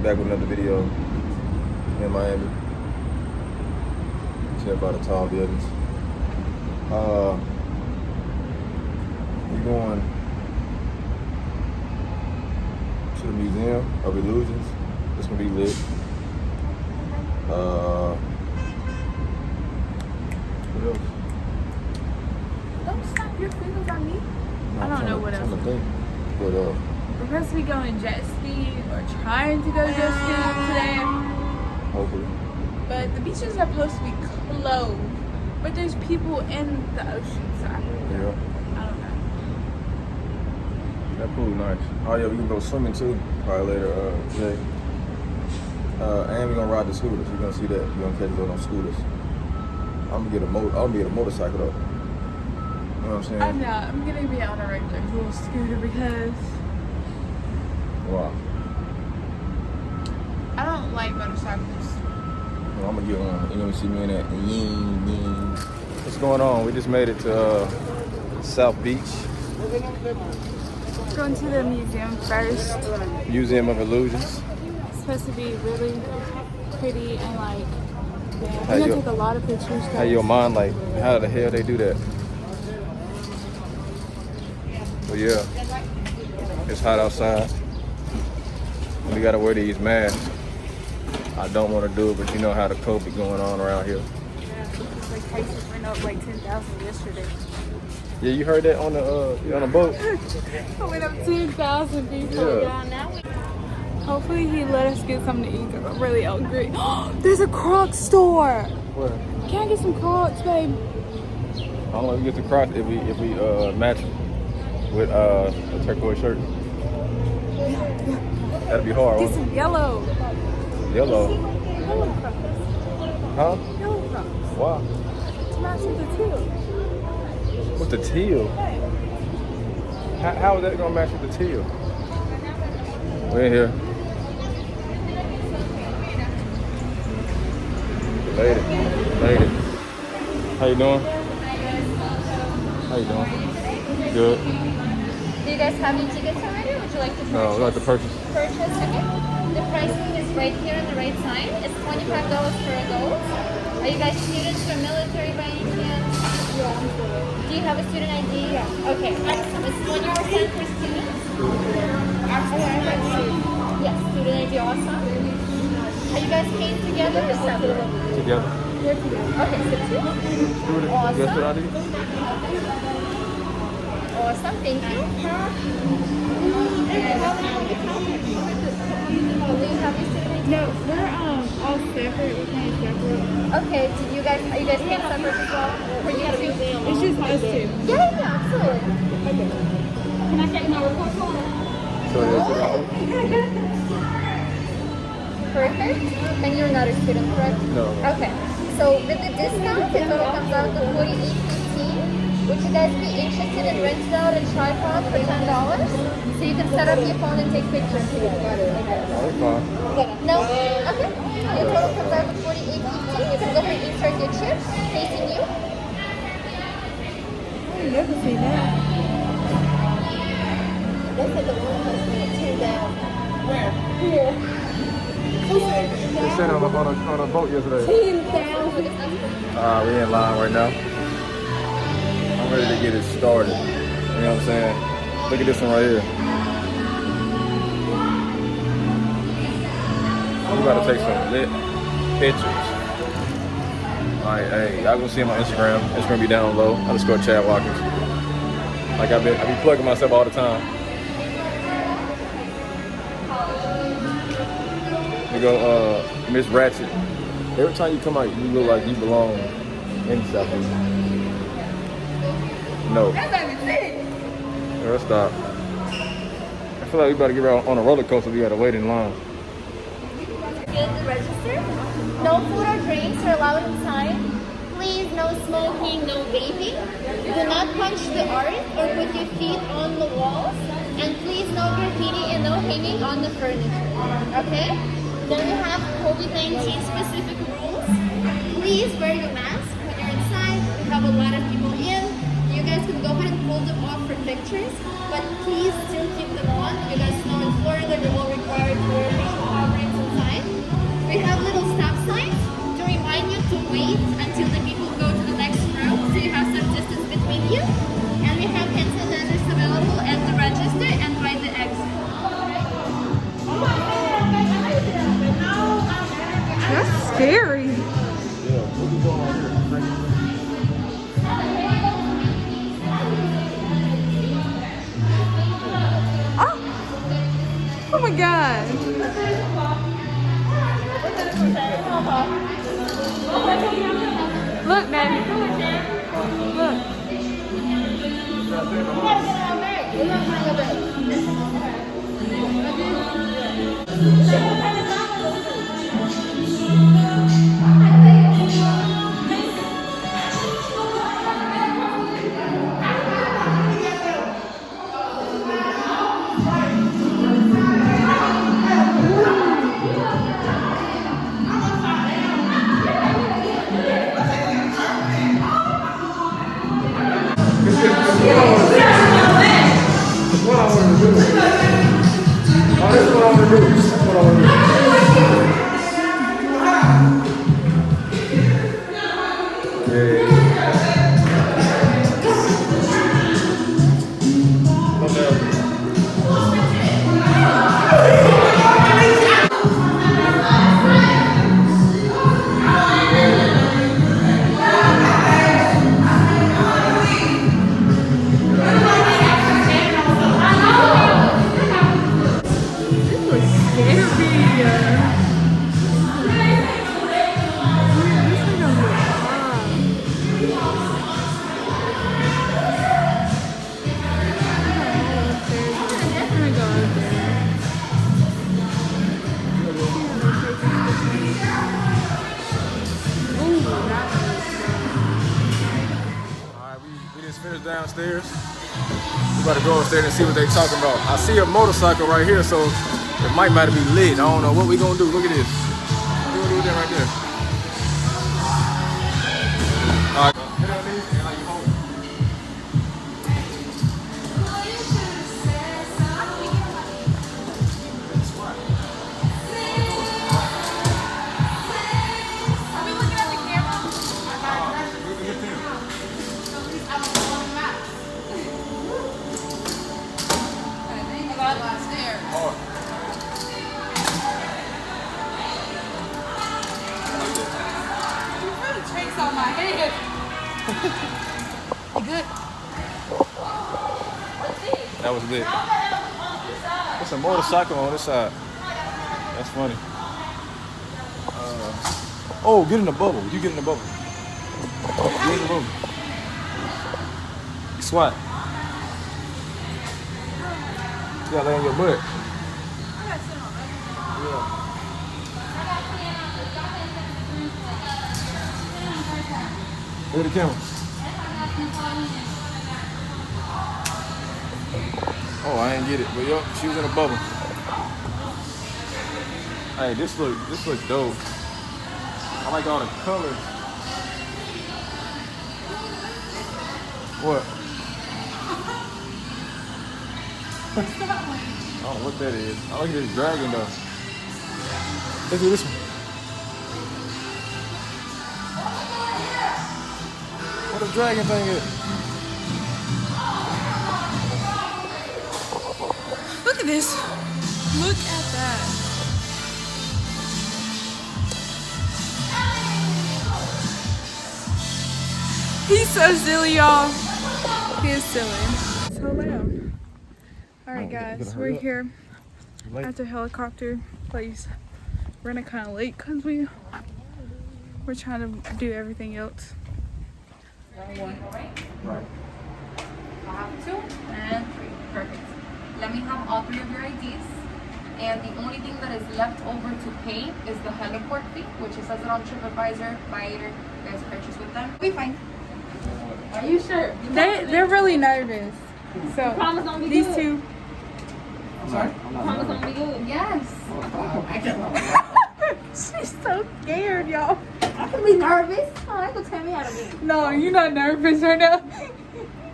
back with another video in Miami. Tell about the tall buildings. We're going to the Museum of Illusions. It's gonna be lit. What else? Don't stop your fingers on me. I don't know what else. I'm trying to think. What else? We're supposed to be going jet skiing or trying to go jet skiing today. Hopefully. But the beaches are supposed to be closed. But there's people in the ocean, so I don't know. That pool nice. Oh yeah, we can go swimming too. Probably later today. And we're gonna ride the scooters. You're gonna see that. We're gonna catch us on scooters. I'm gonna get a motorcycle though. You know what I'm saying? I'm not. I'm gonna be on a regular little scooter because Wow. I don't like motorcycles. Well, I'm gonna get one. You're gonna see me in that. What's going on? We just made it to South Beach. Going to the museum first. Museum of Illusions. It's supposed to be really pretty and like How I'm gonna your- take a lot of pictures. How your mind like? How the hell they do that? But yeah, it's hot outside. We gotta wear these masks. I don't want to do it, but you know how the COVID going on around here. It's like cases went up like 10,000 yesterday. Yeah, you heard that on the boat. It went up 10,000 people. Yeah. Hopefully he let us get something to eat because I'm really hungry. There's a Crocs store. Where? Can I get some Crocs, babe? I don't know if we get the Crocs if we match with a turquoise shirt. That'd be hard. Get Won't some yellow. it? Yellow. Yellow Crocs. Huh? Yellow Crocs. Why? To match with the teal. With the teal? How is that gonna match with the teal? We're in here. Made it. How you doing? How you doing? Good. Do you guys have your tickets already, or would you like to purchase? No, we like to purchase. Purchase, okay. The pricing is right here on the right side. It's $25 per adult. Are you guys students or military by any chance? Do you have a student ID? Yeah. Okay, awesome. It's 20% for students. Yes, student ID, awesome. Are you guys paying together or separate? Together. Okay, so two. Student. Awesome. Yes, what I need? Awesome, thank you. Do you have your student ID? No, we're all separate. We're kind of separate. Okay, are you guys paying separate as well? For you two? It's just us two. Yeah, absolutely. Can I check my report card? So yes, what I need? Perfect. And you're not a student, correct? No. Okay. So with the discount, the total comes out to $48.15. Would you guys be interested in renting out a tripod for $10? So you can set up your phone and take pictures together. That's fine. No? Okay. Your total comes out to $48.15. You can go ahead and insert your chip facing you. I've never seen that. That's like the one that's going to tear down. Where? Here. They said on a boat yesterday. 10,000. We in line right now. I'm ready to get it started. You know what I'm saying? Look at this one right here. We gotta take some lit pictures. Alright, hey, y'all gonna see my Instagram. It's gonna be down low. _ Chad Watkins. Like I be plugging myself all the time. We go Miss Ratchet. Every time you come out, you look like you belong in South Beach. No. Girl, stop. I feel like we about to get on a roller coaster. We gotta wait in line. Good to register. No food or drinks are allowed inside. Please, no smoking, no vaping. Do not punch the art or put your feet on the walls. And please, no graffiti and no hanging on the furniture. Okay? Then we have COVID-19 specific rules. Please wear your mask when you're inside. We have a lot of people in. You guys can go ahead and pull them off for pictures, but please still keep them on. You guys know in Florida, you're all required to wear facial coverings We have little stop signs to remind you to wait until the people go to the next row, so you have some distance between you. And we have hand sanitizers available at the register and by the exit. That's scary. Yeah, what we going on here? Oh my god. Look, baby. Look. Downstairs. We about to go upstairs and see what they talking about. I see a motorcycle right here, so it might be lit. I don't know what we gonna do. Look at this. What we gonna do with that right there? All right, get on these and like you hold it. That was lit. There's a motorcycle on this side. That's funny. Oh, get in the bubble. You get in the bubble. Get in the bubble. Swat. You gotta lay on your butt. Yeah. Look at the camera. Oh, I didn't get it, but yup, she was in a bubble. Hey, this looks dope. I like all the colors. What? I don't know what that is. I like this dragon though. Let's do this one. What a dragon thing is. Look at this. Look at that. He's so silly, y'all. He is silly. So loud. Alright guys, we're here at the helicopter place. We're running kind of late because we're trying to do everything else. One. Right. I have 2 and 3. Perfect. Let me have all 3 of your IDs. And the only thing that is left over to pay is the heliport fee, which it says it on TripAdvisor. Buy it, you guys purchase with them. Be fine. Are you sure? They're really nervous. So Promise don't be these good. 2. I'm sorry? Promise don't be good. Yes. She's so scared, y'all. I can be nervous. Oh, that could tear me out of me. No, you're not nervous right now.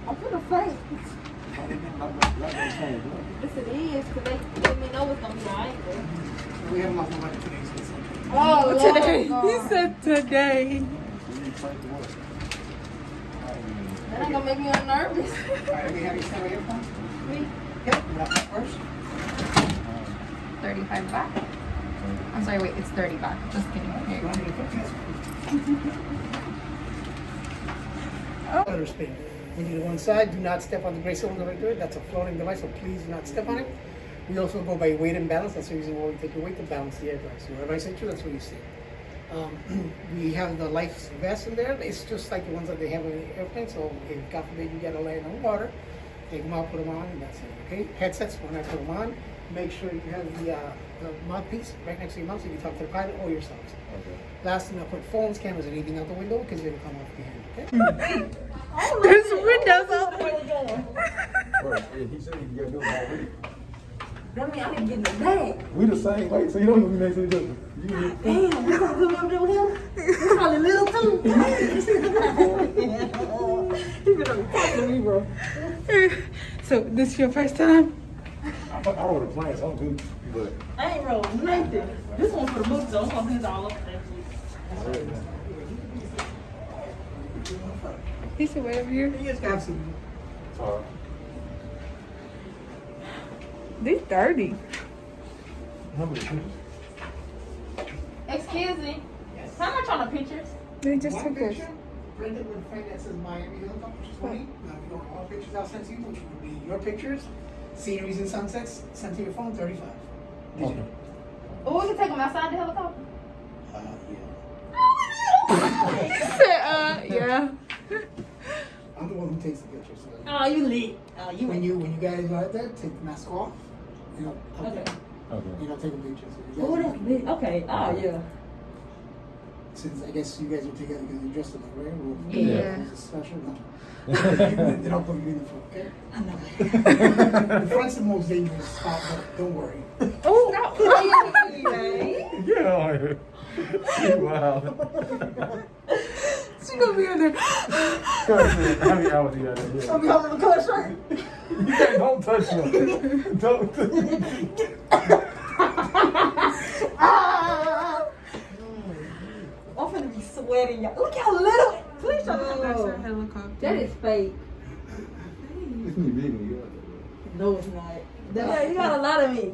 I'm gonna faint. Yes, it is, because they let me know what's gonna be alright. We have them off the market 2 days. Oh, Today. Lord, He said today. that ain't gonna make me nervous. Let me have you stand right here, phone. Me? Yep, you got that first. 35 back. I'm sorry, wait, it's 30 back. Just kidding. Here you go. Shutter spin. When you do one side, do not step on the gray cylinder right there. That's a floating device, so please do not step on it. We also go by weight and balance. That's the reason why we take your weight to balance the air drive. So wherever I sent you, that's what you see. We have the life vest in there. It's just like the ones that they have in the airplane. So if God forbid you get to land on water, take them out, put them on, and that's it. Okay? Headsets, when I put them on, make sure you have the mouthpiece right next to your mouth so you can talk to the pilot or yourselves. Okay. Last thing, I'll put phones, cameras, and anything out the window because it'll come off behind. Okay? There's windows out there. Right. Yeah, he said he got good already. That mean I didn't get in the bag. We the same weight, so you don't even be next to each other. Damn, we gonna come up there with him? He's probably little too. He's gonna be talking to me, bro. So this your first time? I rode a plane, so I'm good. But I ain't rolled nothing. This one's for the book, so I'm gonna send it all up there. He said wait over here. Yes, absolutely. sorry. These dirty. How many pictures? Excuse me. How much on the pictures? They just One took us. picture printed with a frame that says Miami Helicopters 20. Now, if you want all pictures I'll send to you, which would be your pictures, sceneries and sunsets, sent to your phone, 35. Okay. Oh, we can take them outside the helicopter. Yeah. He said, yeah. I'm the one who takes the pictures. So Oh, you lit. Oh, you when you guys are out there, take the mask off. You know, Okay. Okay. you know, take a picture. So Oh, you that's guys, lit. Okay. Oh, yeah. since I guess you guys are together because you're dressed in the werewolf. Yeah. It's special. No. They don't put you in uniform, okay? I know. The front's the most dangerous spot, but don't worry. Oh, Get on here. Wow. she gonna be in there. How many hours you got there? I'll be holding the color shirt. You can't, don't touch him. Don't. I'm finna be sweating, y'all. Look how little. Please show me. That's her helicopter. That is fake. It's me big when you No, it's not. Yeah, you got a lot of me.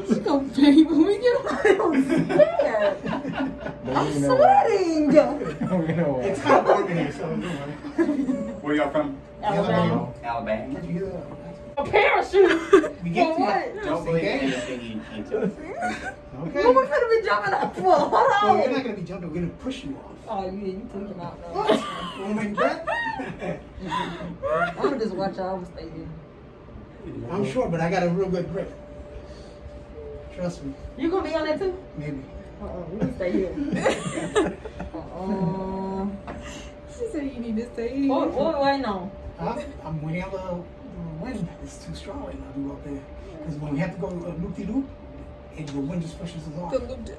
She gonna pay when we get home. I'm scared. I'm You know sweating. You know what? It's kind of dark in here, so don't worry. Where y'all from? Alabama. Alabama. Did you hear that? A parachute. We get For to what? it. Don't believe Okay. anything you tell us. Okay. What we finna be jumping up for? Hold Well, on. you're not gonna be jumping. We're gonna push you off. Oh, you took him out now. Oh my God. I'm gonna just watch y'all stay here. I'm sure, but I got a real good grip. Trust me. You gonna be on that too? Maybe. We can stay here. She said you need to stay here. What we waiting on? I'm waiting on the wind. It's too strong right now to go up there. Because when we have to go loop-de-loop, the wind just pushes us off. The loop de-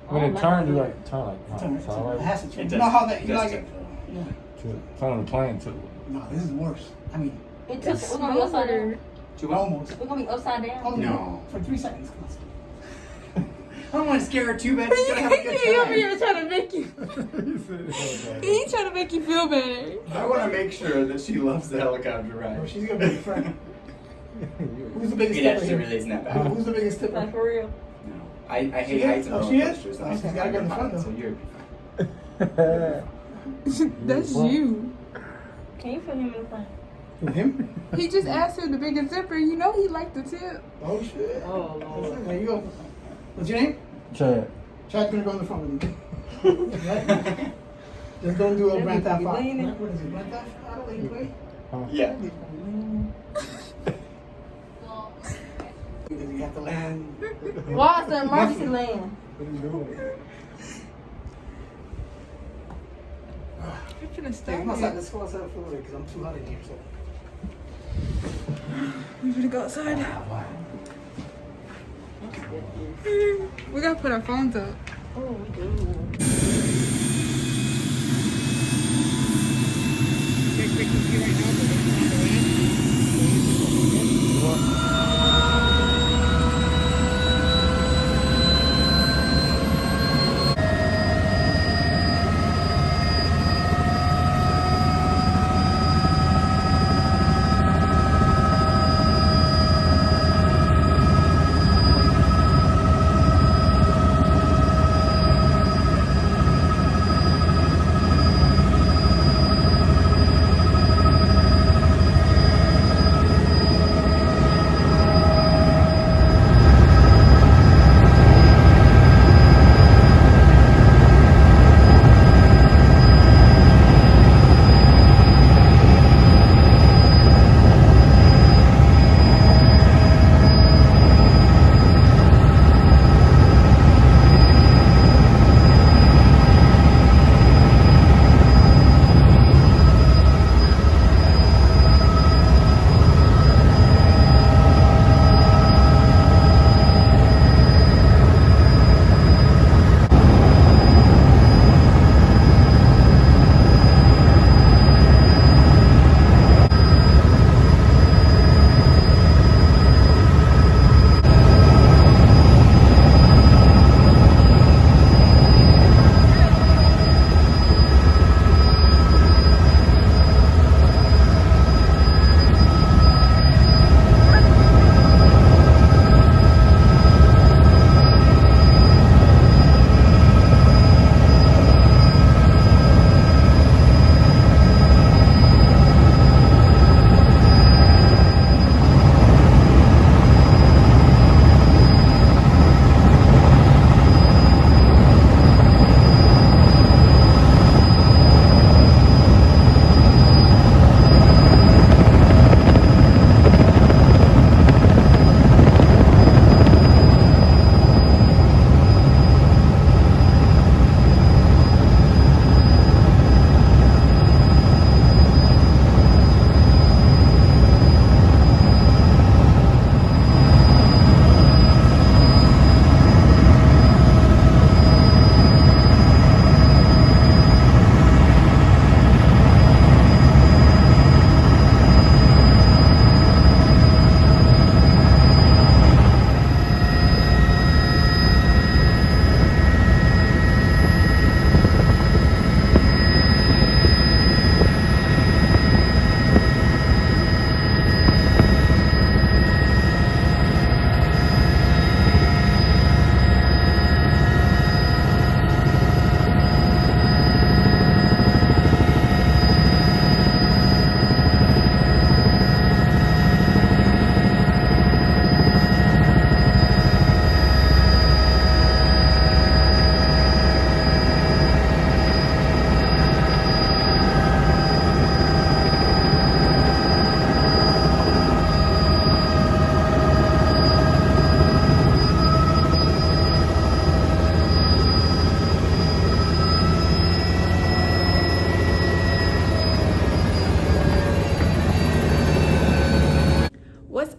When it turns, you like turn like Turn, it it has to turn. It You know how that, does. you It like does it? Yeah. turn the plane to. No, this is worse. I mean, It took. We're gonna be upside down. almost. We're gonna be upside down. Oh, No. For 3 seconds. I don't want to scare her too bad. She's gonna have a good He over time. here trying to make you. He trying to make you feel better. I want to make sure that she loves the helicopter Oh, ride. she's gonna be a friend. Who's the biggest It tipper actually here? really isn't that bad. Who's the biggest tipper? Like for real. No. I hate She heights is? and Oh, roller she is? coasters. Oh, I'm she's gotta go in the front, so though. you're That's you. Can you put him in the front? With him? He just asked who the biggest zipper. You know he liked the tip. Oh, shit. Oh Lord. There you go. What's your name? Chad. Chad's gonna go in the front with me. Right? Just don't do a Grand Theft Auto. Leaning. What is it? Grand Theft Auto that you play? Yeah. Because you have to land. Why is there emergency land? What are you doing? You're finna Hey, stay come outside. here. Let's go outside for a little bit because I'm too hot in here. So. We finna go outside. We gotta put our phones up. Oh, dude.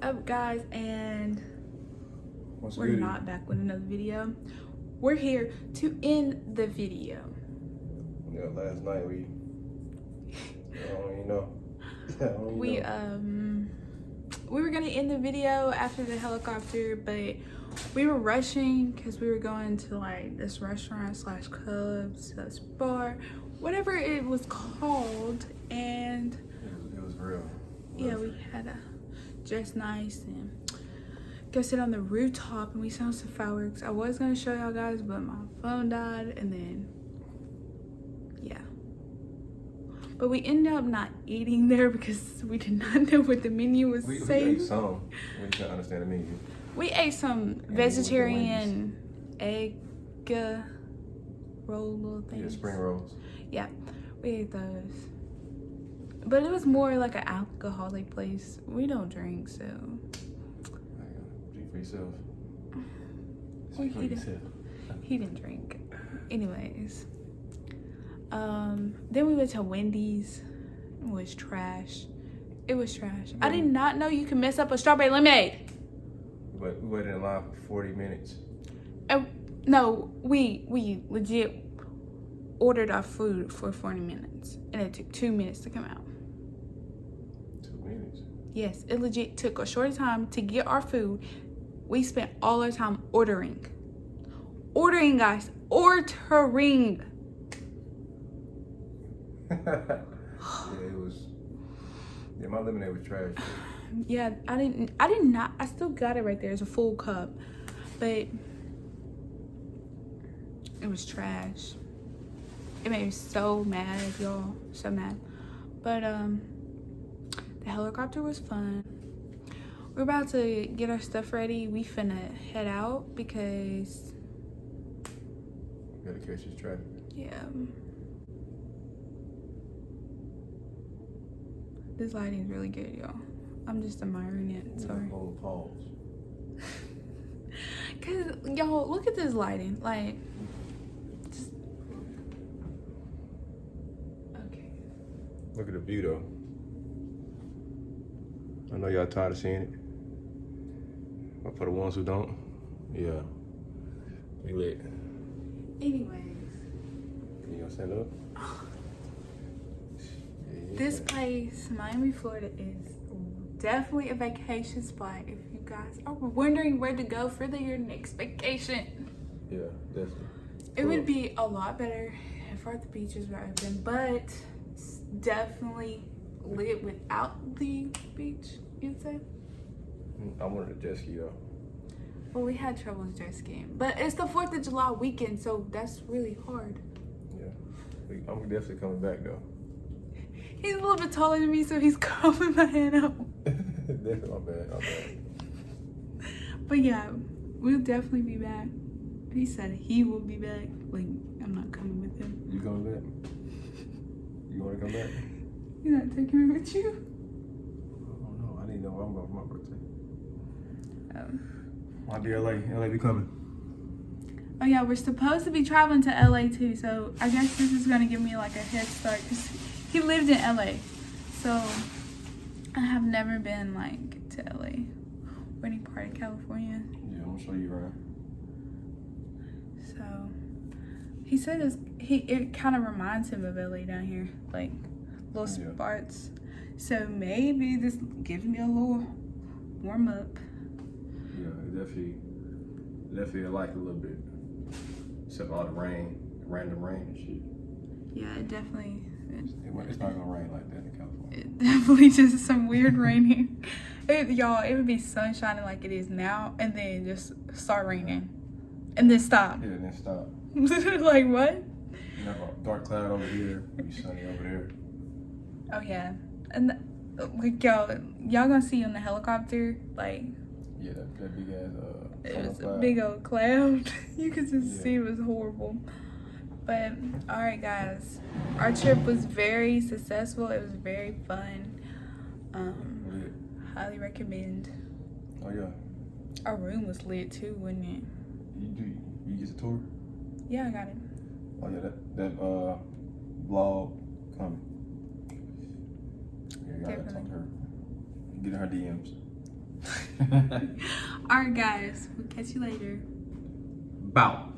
up, guys? And What's we're good? not back with another video. We're here to end the video. Yeah, last night we. I don't even know. I don't even know. We were gonna end the video after the helicopter, but we were rushing because we were going to like this restaurant slash club slash bar, whatever it was called, and It was real. yeah, we had to dress nice and go sit on the rooftop, and we saw some fireworks. I was gonna show y'all guys, but my phone died, and then yeah. But we ended up not eating there because we did not know what the menu was We saying. ate some. We couldn't understand the menu. We ate some vegetarian egg roll little things. Yeah, spring rolls. Yeah, we ate those. But it was more like an alcoholic place. We don't drink, so. Drink for yourself. Well, Speak for yourself. he didn't drink. Anyways. Then we went to Wendy's. It was trash. It was trash. I did not know you can mess up a strawberry lemonade. But we waited in line for 40 minutes. No, we legit ordered our food for 40 minutes. And it took 2 minutes to come out. 2 minutes. Yes, it legit took a short time to get our food. We spent all our time ordering. Ordering, guys. Ordering. Yeah, it was. Yeah, my lemonade was trash. Yeah, I did not. I still got it right there. It's a full cup, but it was trash. It made me so mad, y'all. So mad. But the helicopter was fun. We're about to get our stuff ready. We finna head out because Gotta catch this traffic. yeah. This lighting is really good, y'all. I'm just admiring it. Sorry. Hold pause. Cause y'all, look at this lighting. Like, just... okay. Look at the view though. I know y'all tired of seeing it. But for the ones who don't, yeah. We lit. Anyways, You gonna stand up? this place, Miami, Florida, is definitely a vacation spot. If you guys are wondering where to go for your next vacation, Yeah, definitely. it would be a lot better if the beaches were open, but it's definitely lit without the beach, you'd say. I wanted a jet ski though. Well, we had trouble with jet skiing, but it's the 4th of July weekend, so that's really hard. Yeah. I'm definitely coming back though. He's a little bit taller than me, so he's covering my head up. Definitely, my bad. But yeah, we'll definitely be back. He said he will be back. Like, I'm not coming with him. You coming back? You wanna come back? You're not taking me with you? I don't know. I didn't know where I'm going for my birthday. My dear LA be coming. Oh yeah, we're supposed to be traveling to LA too, so I guess this is gonna give me like a head start because he lived in LA, so I have never been like to LA or any part of California. Yeah, I'm gonna show you around. So he said it kind of reminds him of LA down here, like little Yeah. spots. So maybe this gives me a little warm up. Yeah, it definitely I like it a little bit. Except all the random rain and shit. Yeah, it definitely. It's not gonna rain like that in California. It definitely just some weird raining. Y'all, it would be sun shining like it is now, and then just start raining, and then stop. Yeah, then stop. Like what? You know, dark cloud over here, be sunny over there. Oh yeah, and like y'all gonna see on the helicopter, like Yeah, that big ass it was a cloud. big old cloud. You could just Yeah. see it was horrible. But all right, guys, our trip was very successful. It was very fun. Lit. Highly recommend. Oh yeah. Our room was lit too, wasn't it? You get the tour? Yeah, I got it. Oh yeah, that vlog coming. Yeah, you gotta talk to her. Get in her DMs. Alright guys, we'll catch you later. Bow.